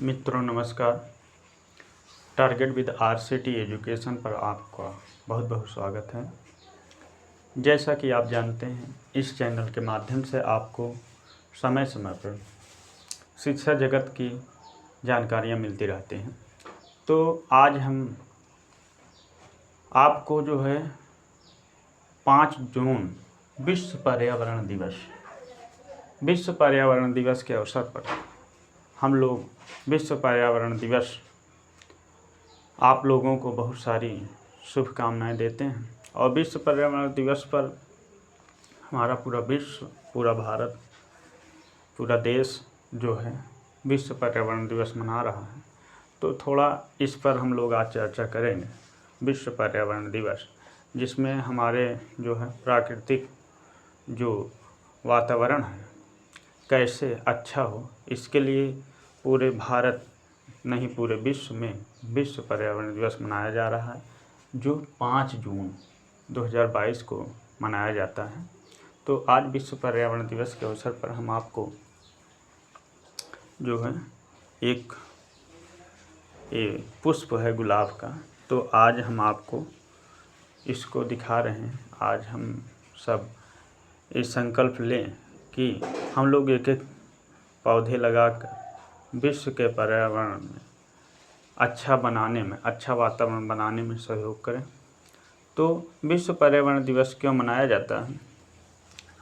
मित्रों नमस्कार। Target with RCT education पर आपका बहुत बहुत स्वागत है। जैसा कि आप जानते हैं, इस चैनल के माध्यम से आपको समय समय पर शिक्षा जगत की जानकारियां मिलती रहती हैं। तो आज हम आपको जो है 5 जून विश्व पर्यावरण दिवस के अवसर पर हम लोग विश्व पर्यावरण दिवस आप लोगों को बहुत सारी शुभकामनाएं देते हैं। और विश्व पर्यावरण दिवस पर हमारा पूरा विश्व, पूरा भारत, पूरा देश जो है विश्व पर्यावरण दिवस मना रहा है। तो थोड़ा इस पर हम लोग आज चर्चा करेंगे। विश्व पर्यावरण दिवस जिसमें हमारे जो है प्राकृतिक जो वातावरण है कैसे अच्छा हो, इसके लिए पूरे भारत नहीं पूरे विश्व में विश्व पर्यावरण दिवस मनाया जा रहा है, जो 5 जून 2022 को मनाया जाता है। तो आज विश्व पर्यावरण दिवस के अवसर पर हम आपको जो है एक पुष्प है गुलाब का, तो आज हम आपको इसको दिखा रहे हैं। आज हम सब ये संकल्प लें कि हम लोग एक एक पौधे लगाकर विश्व के पर्यावरण में अच्छा वातावरण बनाने में सहयोग करें। तो विश्व पर्यावरण दिवस क्यों मनाया जाता है,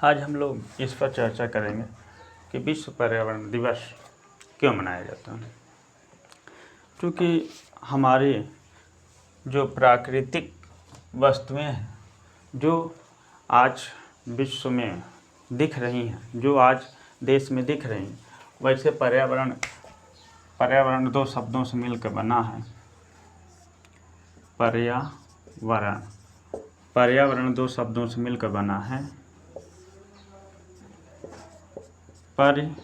आज हम लोग इस पर चर्चा करेंगे कि विश्व पर्यावरण दिवस क्यों मनाया जाता है। क्योंकि हमारे जो प्राकृतिक वस्तुएं हैं जो आज विश्व में दिख रही हैं, जो आज देश में दिख रही हैं, वैसे पर्यावरण 2 शब्दों से मिलकर बना है। पर्यावरण 2 शब्दों से मिलकर बना है। पर्य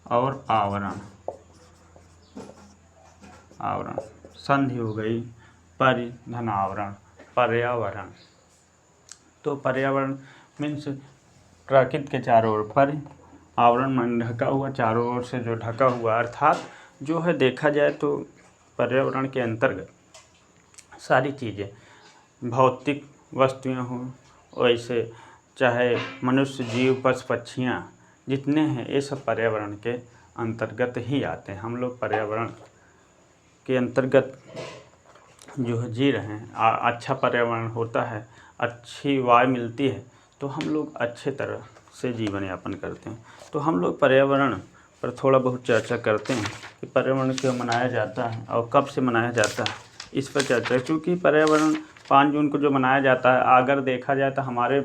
और आवरण संधि हो गई, पर्य धन आवरण, पर्यावरण। तो पर्यावरण मीन्स प्रकृति के चारों ओर, पर्य आवरण मन ढका हुआ, चारों ओर से जो ढका हुआ, अर्थात जो है देखा जाए तो पर्यावरण के अंतर्गत सारी चीज़ें, भौतिक वस्तुएं हों, वैसे चाहे मनुष्य, जीव, पशु पक्षियाँ जितने हैं, ये सब पर्यावरण के अंतर्गत ही आते हैं। हम लोग पर्यावरण के अंतर्गत जो है जी रहे हैं। अच्छा पर्यावरण होता है, अच्छी वायु मिलती है, तो हम लोग अच्छे तरह से जीवन यापन करते हैं। तो हम लोग पर्यावरण पर थोड़ा बहुत चर्चा करते हैं कि पर्यावरण क्यों मनाया जाता है और कब से मनाया जाता है, इस पर चर्चा। क्योंकि पर्यावरण 5 जून को जो मनाया जाता है, अगर देखा जाए तो हमारे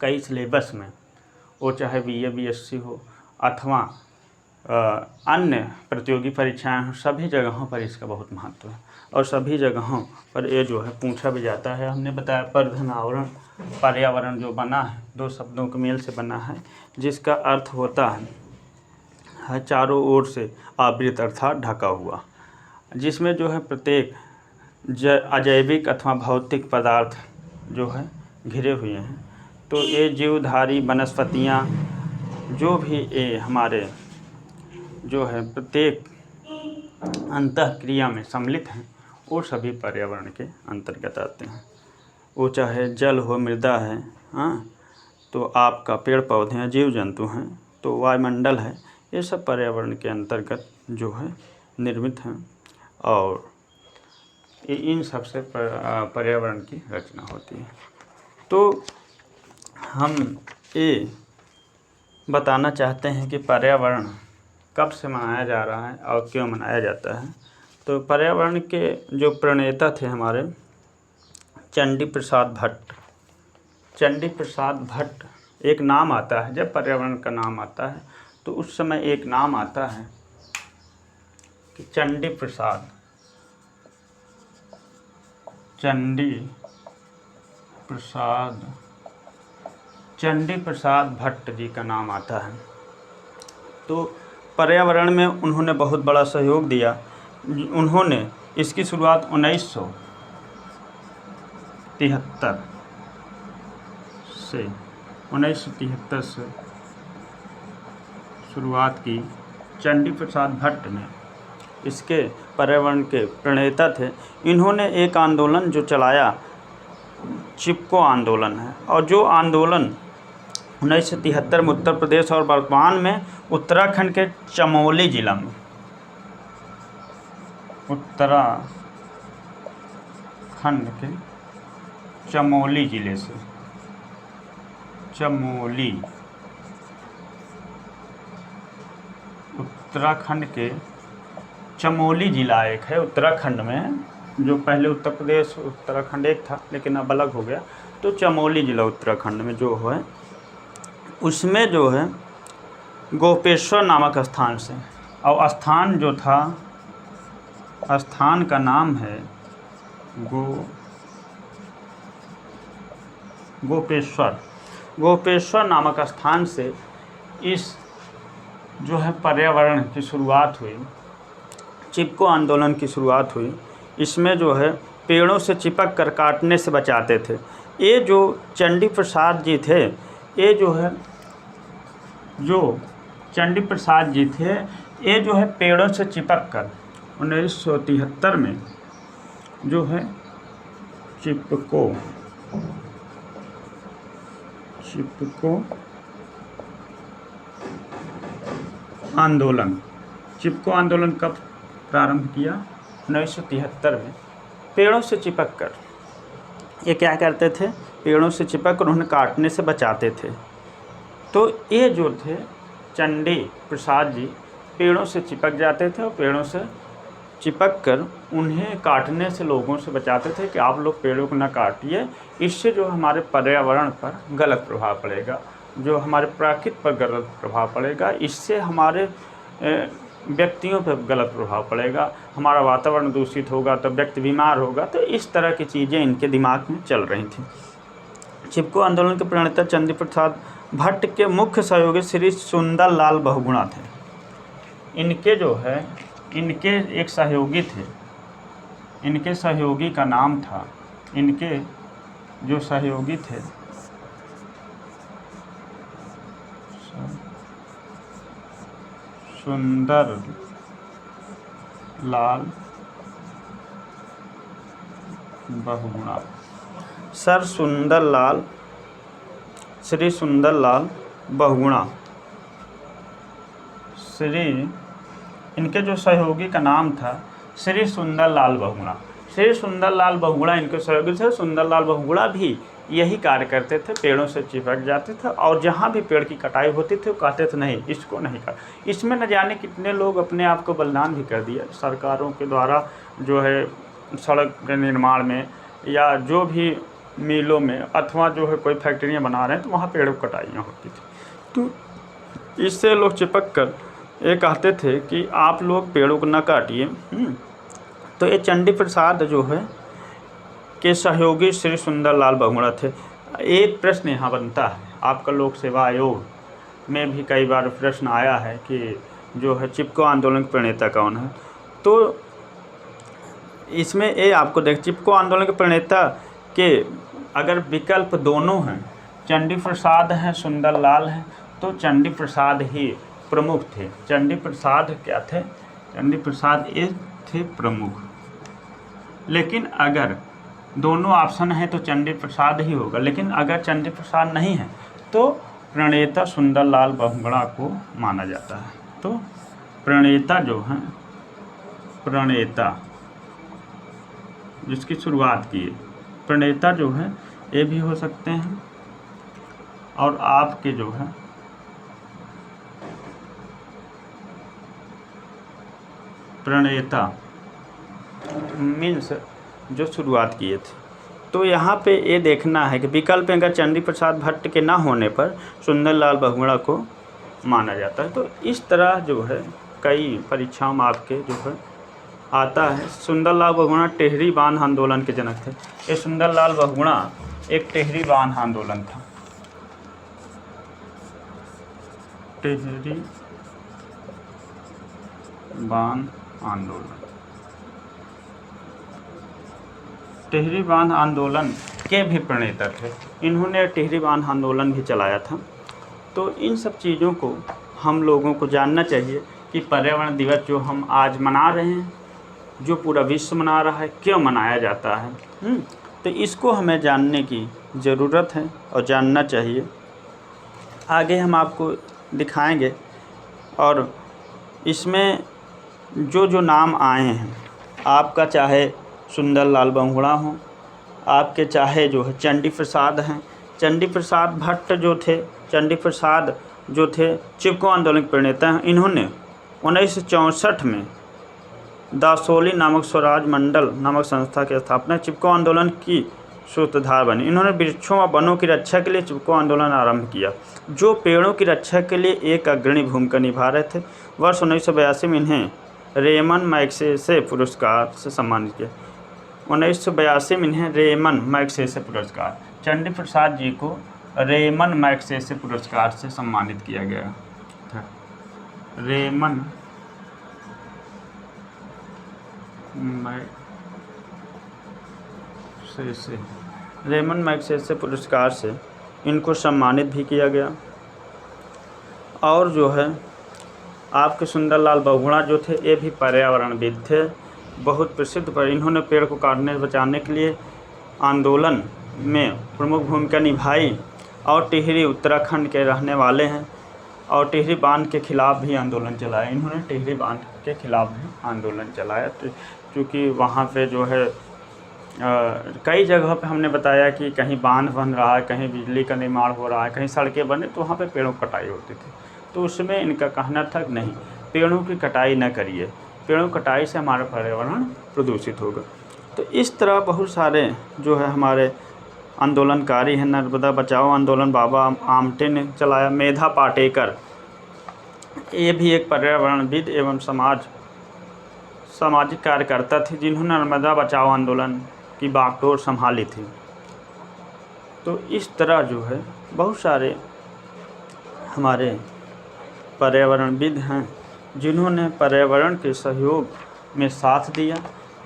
कई सिलेबस में, वो चाहे BA BSc हो अथवा अन्य प्रतियोगी परीक्षाएं हो, सभी जगहों पर इसका बहुत महत्व है। और सभी जगहों पर ये जो है पूछा भी जाता है। हमने बताया पर्यावरण जो बना है 2 शब्दों के मेल से बना है, जिसका अर्थ होता है चारों ओर से आवृत अर्थात ढका हुआ, जिसमें जो है प्रत्येक अजैविक अथवा भौतिक पदार्थ जो है घिरे हुए हैं। तो ये जीवधारी वनस्पतियाँ जो भी ये हमारे जो है प्रत्येक अंतःक्रिया में सम्मिलित हैं, वो सभी पर्यावरण के अंतर्गत आते हैं। वो चाहे जल हो, मृदा है, तो आपका पेड़ पौधे हैं, जीव जंतु हैं, तो वायुमंडल है, ये सब पर्यावरण के अंतर्गत जो है निर्मित हैं। और इन सब से पर्यावरण की रचना होती है। तो हम ये बताना चाहते हैं कि पर्यावरण कब से मनाया जा रहा है और क्यों मनाया जाता है। तो पर्यावरण के जो प्रणेता थे हमारे चंडी प्रसाद भट्ट एक नाम आता है। जब पर्यावरण का नाम आता है तो उस समय एक नाम आता है कि चंडी प्रसाद भट्ट जी का नाम आता है। तो पर्यावरण में उन्होंने बहुत बड़ा सहयोग दिया। उन्होंने इसकी शुरुआत 1973 से शुरुआत की चंडी प्रसाद भट्ट ने इसके पर्यावरण के प्रणेता थे। इन्होंने एक आंदोलन जो चलाया चिपको आंदोलन है, और जो आंदोलन 1973 में उत्तर प्रदेश और वर्तमान में उत्तराखंड के चमोली जिला में, उत्तराखंड के चमोली जिले से, चमोली उत्तराखंड के चमोली जिला एक है उत्तराखंड में, जो पहले उत्तर प्रदेश उत्तराखंड एक था लेकिन अब अलग हो गया। तो चमोली जिला उत्तराखंड में जो है उसमें जो है गोपेश्वर नामक स्थान से, और स्थान जो था, स्थान का नाम है गोपेश्वर नामक स्थान से इस जो है पर्यावरण की शुरुआत हुई, चिपको आंदोलन की शुरुआत हुई। इसमें जो है पेड़ों से चिपक कर काटने से बचाते थे। ये जो चंडी प्रसाद जी थे, ये जो है चंडी प्रसाद जी थे, ये जो है पेड़ों से चिपक कर 1973 में जो है चिपको आंदोलन कब प्रारंभ किया? 1973 में। पेड़ों से चिपक कर ये क्या करते थे? पेड़ों से चिपक कर उन्हें काटने से बचाते थे। तो ये जो थे चंडी प्रसाद जी पेड़ों से चिपक जाते थे और पेड़ों से चिपक कर उन्हें काटने से लोगों से बचाते थे कि आप लोग पेड़ों को ना काटिए, इससे जो हमारे पर्यावरण पर गलत प्रभाव पड़ेगा, जो हमारे प्रकृति पर गलत प्रभाव पड़ेगा, इससे हमारे व्यक्तियों पर गलत प्रभाव पड़ेगा, हमारा वातावरण दूषित होगा तो व्यक्ति बीमार होगा। तो इस तरह की चीज़ें इनके दिमाग में चल रही थी। चिपको आंदोलन के प्रणेता चंडी प्रसाद भट्ट के मुख्य सहयोगी श्री सुंदर लाल बहुगुणा थे। इनके जो है इनके एक सहयोगी थे, इनके सहयोगी का नाम था, इनके जो सहयोगी थे सुंदर लाल बहुगुणा, सर सुंदर लाल, श्री सुंदर लाल बहुगुणा, इनके जो सहयोगी का नाम था श्री सुंदर लाल बहुगुणा। श्री सुंदर लाल बहुगुणा इनके सहयोगी थे। सुंदर लाल बहुगुणा भी यही कार्य करते थे, पेड़ों से चिपक जाते थे और जहाँ भी पेड़ की कटाई होती थी वो कहते थे नहीं, इसको नहीं काट। इसमें न जाने कितने लोग अपने आप को बलिदान भी कर दिया सरकारों के द्वारा, जो है सड़क के निर्माण में या जो भी मिलों में, अथवा जो है कोई फैक्ट्रियाँ बना रहे हैं तो वहाँ पेड़ों की कटाइयाँ होती थी। तो इससे लोग चिपक कर ये कहते थे कि आप लोग पेड़ों को न काटिए। तो ये चंडी प्रसाद जो है के सहयोगी श्री सुंदर लाल बहुगुणा थे। एक प्रश्न यहाँ बनता है, आपका लोक सेवा आयोग में भी कई बार प्रश्न आया है कि जो है चिपको आंदोलन के प्रणेता कौन है। तो इसमें ये आपको देख, चिपको आंदोलन के प्रणेता के अगर विकल्प दोनों हैं, चंडी प्रसाद हैं, सुंदर लाल हैं, तो चंडी प्रसाद ही प्रमुख थे। चंडी प्रसाद क्या थे? चंडी प्रसाद ये थे प्रमुख। लेकिन अगर दोनों ऑप्शन है तो चंडी प्रसाद ही होगा, लेकिन अगर चंडी प्रसाद नहीं है तो प्रणेता सुंदर लाल बहुगुणा को माना जाता है। तो प्रणेता जो हैं, प्रणेता जिसकी शुरुआत की है, प्रणेता जो है ये भी हो सकते हैं, और आपके जो है प्रणेता मीन्स जो शुरुआत किए थे। तो यहाँ पे ये देखना है कि विकल्प में अगर चंडी प्रसाद भट्ट के ना होने पर सुंदर लाल बहुगुणा को माना जाता है। तो इस तरह जो है कई परीक्षाओं में आपके जो है आता है। सुंदर लाल बहुगुणा टेहरी बांध आंदोलन के जनक थे। ये सुंदर लाल बहुगुणा एक टेहरी बांध आंदोलन था। टेहरी बांध आंदोलन, टेहरी बांध आंदोलन के भी प्रणेता थे। इन्होंने टेहरी बांध आंदोलन भी चलाया था। तो इन सब चीज़ों को हम लोगों को जानना चाहिए कि पर्यावरण दिवस जो हम आज मना रहे हैं, जो पूरा विश्व मना रहा है, क्यों मनाया जाता है। तो इसको हमें जानने की ज़रूरत है और जानना चाहिए। आगे हम आपको दिखाएंगे और इसमें जो जो नाम आए हैं, आपका चाहे सुंदरलाल बहुगुणा हो, आपके चाहे जो है चंडी प्रसाद हैं, चंडी प्रसाद भट्ट जो थे, चंडी प्रसाद जो थे चिपको आंदोलन के प्रणेता हैं। इन्होंने 1964 में दासोली नामक स्वराज मंडल नामक संस्था की स्थापना चिपको आंदोलन की सूत्रधार बने। इन्होंने वृक्षों व वनों की रक्षा के लिए चिपको आंदोलन आरंभ किया, जो पेड़ों की रक्षा के लिए एक अग्रणी भूमिका निभा रहे थे। वर्ष 1982 में इन्हें रेमन मैग्सेसे पुरस्कार से सम्मानित किया। 1982 में इन्हें रेमन मैग्सेसे पुरस्कार, चंडी प्रसाद जी को रेमन मैग्सेसे पुरस्कार से सम्मानित किया गया था। रेमन मैग्सेसे पुरस्कार से इनको सम्मानित भी किया गया। और जो है आपके सुंदरलाल बहुगुणा जो थे, ये भी पर्यावरणविद थे, बहुत प्रसिद्ध। पर इन्होंने पेड़ को काटने बचाने के लिए आंदोलन में प्रमुख भूमिका निभाई और टिहरी उत्तराखंड के रहने वाले हैं और टिहरी बांध के खिलाफ भी आंदोलन चलाया। इन्होंने टिहरी बांध के खिलाफ भी आंदोलन चलाया, क्योंकि वहाँ पे जो है कई जगह पे हमने बताया कि कहीं बांध बन रहा है, कहीं बिजली का निर्माण हो रहा है, कहीं सड़कें बने, तो वहाँ पे पेड़ों की कटाई होती थी। तो उसमें इनका कहना था कि नहीं, पेड़ों की कटाई न करिए, पेड़ों की कटाई से हमारा पर्यावरण प्रदूषित होगा। तो इस तरह बहुत सारे जो है हमारे आंदोलनकारी हैं। नर्मदा बचाओ आंदोलन बाबा आमटे ने चलाया। मेधा पाटेकर, ये भी एक पर्यावरणविद एवं सामाजिक कार्यकर्ता थे, जिन्होंने नर्मदा बचाओ आंदोलन की बागडोर संभाली थी। तो इस तरह जो है बहुत सारे हमारे पर्यावरणविद हैं, जिन्होंने पर्यावरण के सहयोग में साथ दिया।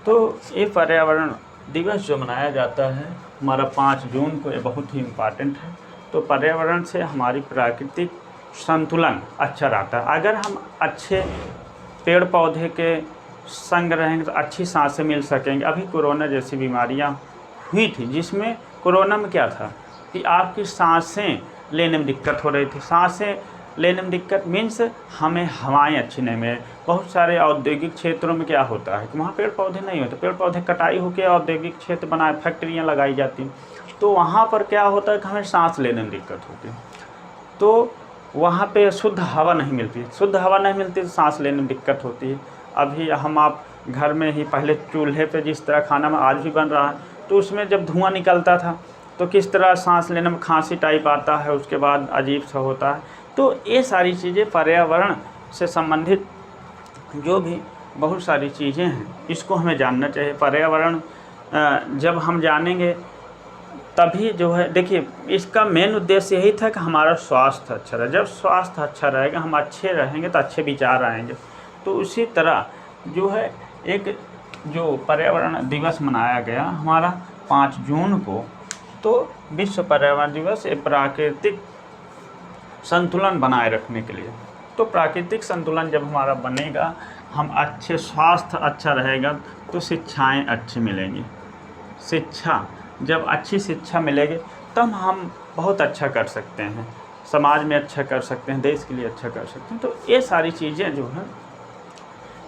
तो ये पर्यावरण दिवस जो मनाया जाता है हमारा 5 जून को, ये बहुत ही इम्पॉर्टेंट है। तो पर्यावरण से हमारी प्राकृतिक संतुलन अच्छा रहता है। अगर हम अच्छे पेड़ पौधे के संग रहेंगे तो अच्छी सांसें मिल सकेंगे। अभी कोरोना जैसी बीमारियां हुई थी, जिसमें कोरोना में क्या था कि आपकी सांसें लेने में दिक्कत हो रही थी। सांसें लेने में दिक्कत मीन्स हमें हवाएं अच्छी नहीं मिले। बहुत सारे औद्योगिक क्षेत्रों में क्या होता है कि वहाँ पेड़ पौधे नहीं होते, पेड़ पौधे कटाई होकर औद्योगिक क्षेत्र बनाए, फैक्ट्रियाँ लगाई जाती, तो वहाँ पर क्या होता है कि हमें सांस लेने में दिक्कत होती है। तो वहाँ पे शुद्ध हवा नहीं मिलती, शुद्ध हवा नहीं मिलती तो सांस लेने में दिक्कत होती है। अभी हम आप घर में ही पहले चूल्हे पे जिस तरह खाना में आज भी बन रहा है, तो उसमें जब धुआं निकलता था तो किस तरह सांस लेने में खांसी टाइप आता है, उसके बाद अजीब सा होता है। तो ये सारी चीज़ें पर्यावरण से संबंधित जो भी बहुत सारी चीज़ें हैं, इसको हमें जानना चाहिए। पर्यावरण जब हम जानेंगे तभी जो है, देखिए इसका मेन उद्देश्य यही था कि हमारा स्वास्थ्य अच्छा रहे। जब स्वास्थ्य अच्छा रहेगा, हम अच्छे रहेंगे तो अच्छे विचार आएंगे। तो उसी तरह जो है एक जो पर्यावरण दिवस मनाया गया हमारा 5 जून को, तो विश्व पर्यावरण दिवस एक प्राकृतिक संतुलन बनाए रखने के लिए। तो प्राकृतिक संतुलन जब हमारा बनेगा, हम अच्छे स्वास्थ्य अच्छा रहेगा, तो शिक्षाएं अच्छी मिलेंगी। शिक्षा जब अच्छी शिक्षा मिलेगी तब हम बहुत अच्छा कर सकते हैं, समाज में अच्छा कर सकते हैं, देश के लिए अच्छा कर सकते हैं। तो ये सारी चीज़ें जो हैं,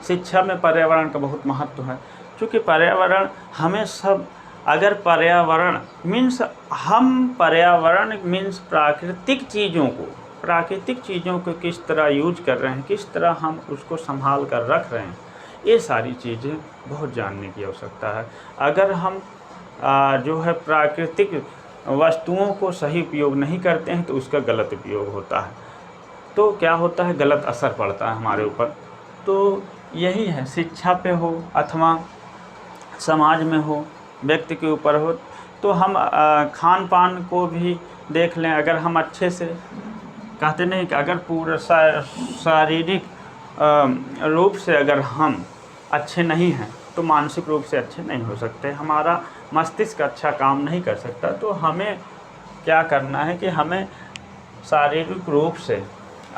शिक्षा में पर्यावरण का बहुत महत्व है। क्योंकि पर्यावरण हमें सब, अगर पर्यावरण मीन्स हम पर्यावरण मीन्स प्राकृतिक चीज़ों को किस तरह यूज कर रहे हैं, किस तरह हम उसको संभाल कर रख रहे हैं, ये सारी चीज़ें बहुत जानने की आवश्यकता है। अगर हम जो है प्राकृतिक वस्तुओं को सही उपयोग नहीं करते हैं तो उसका गलत उपयोग होता है, तो क्या होता है, गलत असर पड़ता है हमारे ऊपर। तो यही है, शिक्षा पे हो अथवा समाज में हो, व्यक्ति के ऊपर हो, तो हम खान पान को भी देख लें। अगर हम अच्छे से कहते नहीं कि अगर पूरा शारीरिक रूप से अगर हम अच्छे नहीं हैं तो मानसिक रूप से अच्छे नहीं हो सकते, हमारा मस्तिष्क अच्छा काम नहीं कर सकता। तो हमें क्या करना है कि हमें शारीरिक रूप से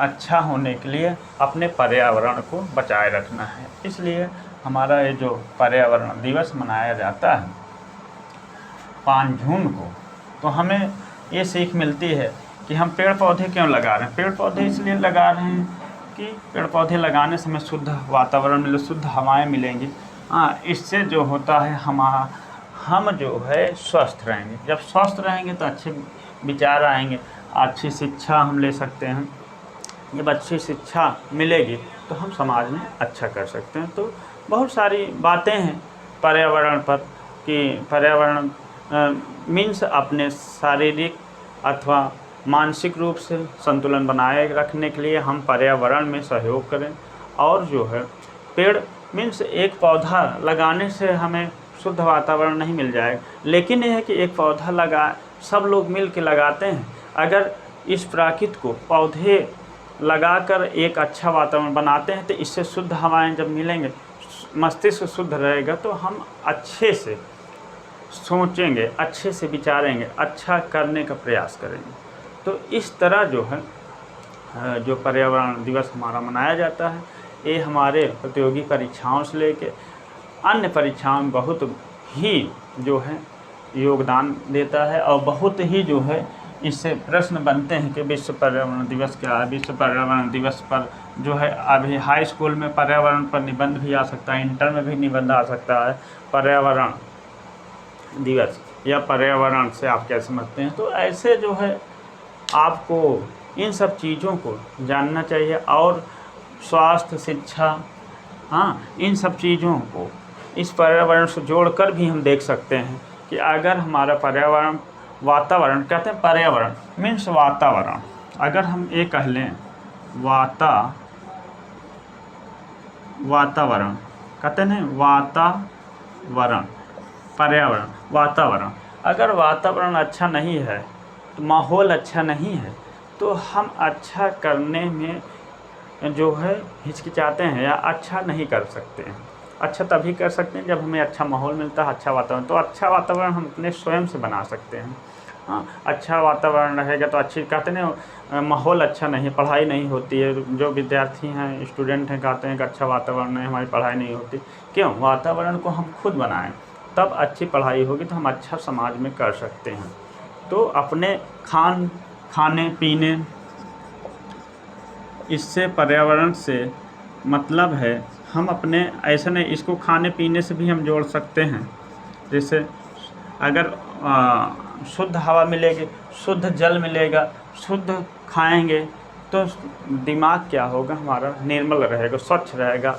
अच्छा होने के लिए अपने पर्यावरण को बचाए रखना है। इसलिए हमारा ये जो पर्यावरण दिवस मनाया जाता है 5 जून को, तो हमें ये सीख मिलती है कि हम पेड़ पौधे क्यों लगा रहे हैं। पेड़ पौधे इसलिए लगा रहे हैं कि पेड़ पौधे लगाने से हमें शुद्ध वातावरण मिले, शुद्ध हवाएं मिलेंगी। इससे जो होता है हम जो है स्वस्थ रहेंगे। जब स्वस्थ रहेंगे तो अच्छे विचार आएंगे, अच्छी शिक्षा हम ले सकते हैं। जब अच्छी शिक्षा मिलेगी तो हम समाज में अच्छा कर सकते हैं। तो बहुत सारी बातें हैं पर्यावरण पर कि पर्यावरण मीन्स अपने शारीरिक अथवा मानसिक रूप से संतुलन बनाए रखने के लिए हम पर्यावरण में सहयोग करें। और जो है पेड़ मीन्स एक पौधा लगाने से हमें शुद्ध वातावरण नहीं मिल जाएगा, लेकिन यह है कि एक पौधा सब लोग मिल के लगाते हैं। अगर इस प्राकृत को पौधे लगाकर एक अच्छा वातावरण बनाते हैं तो इससे शुद्ध हवाएं जब मिलेंगे, मस्तिष्क शुद्ध रहेगा, तो हम अच्छे से सोचेंगे, अच्छे से विचारेंगे, अच्छा करने का प्रयास करेंगे। तो इस तरह जो है जो पर्यावरण दिवस हमारा मनाया जाता है, ये हमारे प्रतियोगी परीक्षाओं से लेके अन्य परीक्षाओं में बहुत ही जो है योगदान देता है। और बहुत ही जो है इससे प्रश्न बनते हैं कि विश्व पर्यावरण दिवस क्या है। विश्व पर्यावरण दिवस पर जो है अभी हाई स्कूल में पर्यावरण पर निबंध भी आ सकता है, इंटर में भी निबंध आ सकता है पर्यावरण दिवस या पर्यावरण से आप क्या समझते हैं। तो ऐसे जो है आपको इन सब चीज़ों को जानना चाहिए। और स्वास्थ्य, शिक्षा, इन सब चीज़ों को इस पर्यावरण से जोड़कर भी हम देख सकते हैं कि अगर हमारा पर्यावरण वातावरण, कहते हैं पर्यावरण मीन्स वातावरण, अगर हम ये कह लें वातावरण कहते हैं वातावरण, पर्यावरण, वातावरण, अगर वातावरण अच्छा नहीं है तो माहौल अच्छा नहीं है तो हम अच्छा करने में जो है हिचकिचाते हैं या अच्छा नहीं कर सकते हैं। अच्छा तभी कर सकते हैं जब हमें अच्छा माहौल मिलता है, अच्छा वातावरण। तो अच्छा वातावरण हम अपने स्वयं से बना सकते हैं। अच्छा वातावरण रहेगा तो अच्छी, कहते हैं माहौल अच्छा नहीं, पढ़ाई नहीं होती है। जो विद्यार्थी हैं, स्टूडेंट हैं, कहते हैं कि अच्छा वातावरण नहीं, हमारी पढ़ाई नहीं होती। क्यों? वातावरण को हम खुद बनाएं, तब अच्छी पढ़ाई होगी तो हम अच्छा समाज में कर सकते हैं। तो अपने खाने पीने, इससे पर्यावरण से मतलब है हम अपने, ऐसा नहीं, इसको खाने पीने से भी हम जोड़ सकते हैं। जैसे अगर शुद्ध हवा मिलेगी, शुद्ध जल मिलेगा, शुद्ध खाएंगे तो दिमाग क्या होगा हमारा, निर्मल रहेगा, स्वच्छ रहेगा,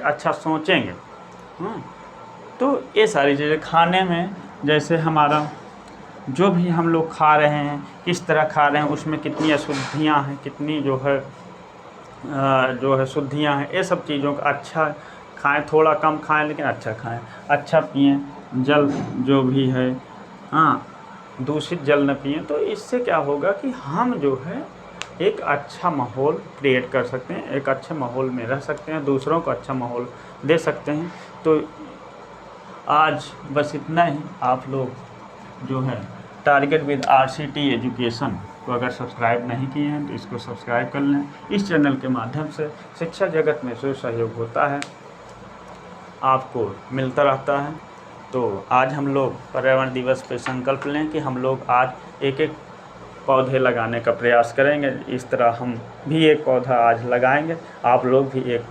अच्छा सोचेंगे। तो ये सारी चीज़ें खाने में, जैसे हमारा जो भी हम लोग खा रहे हैं, किस तरह खा रहे हैं, उसमें कितनी अशुद्धियाँ हैं, कितनी जो है शुद्धियाँ हैं, ये सब चीज़ों का अच्छा खाएं, थोड़ा कम खाएं लेकिन अच्छा खाएं, अच्छा पिएं, जल जो भी है दूषित जल न पिएं। तो इससे क्या होगा कि हम जो है एक अच्छा माहौल क्रिएट कर सकते हैं, एक अच्छे माहौल में रह सकते हैं, दूसरों को अच्छा माहौल दे सकते हैं। तो आज बस इतना ही। आप लोग जो है टारगेट विद RCT एजुकेशन को अगर सब्सक्राइब नहीं किए हैं तो इसको सब्सक्राइब कर लें। इस चैनल के माध्यम से शिक्षा जगत में जो सहयोग होता है आपको मिलता रहता है। तो आज हम लोग पर्यावरण दिवस पे संकल्प लें कि हम लोग आज एक एक पौधे लगाने का प्रयास करेंगे। इस तरह हम भी एक पौधा आज लगाएंगे, आप लोग भी एक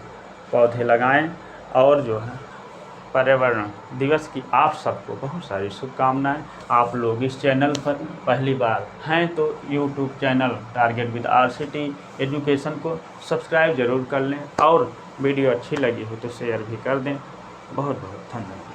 पौधे लगाएं। और जो है पर्यावरण दिवस की आप सबको बहुत सारी शुभकामनाएं। आप लोग इस चैनल पर पहली बार हैं तो YouTube channel target with RCT education को सब्सक्राइब ज़रूर कर लें, और वीडियो अच्छी लगी हो तो शेयर भी कर दें। बहुत बहुत धन्यवाद।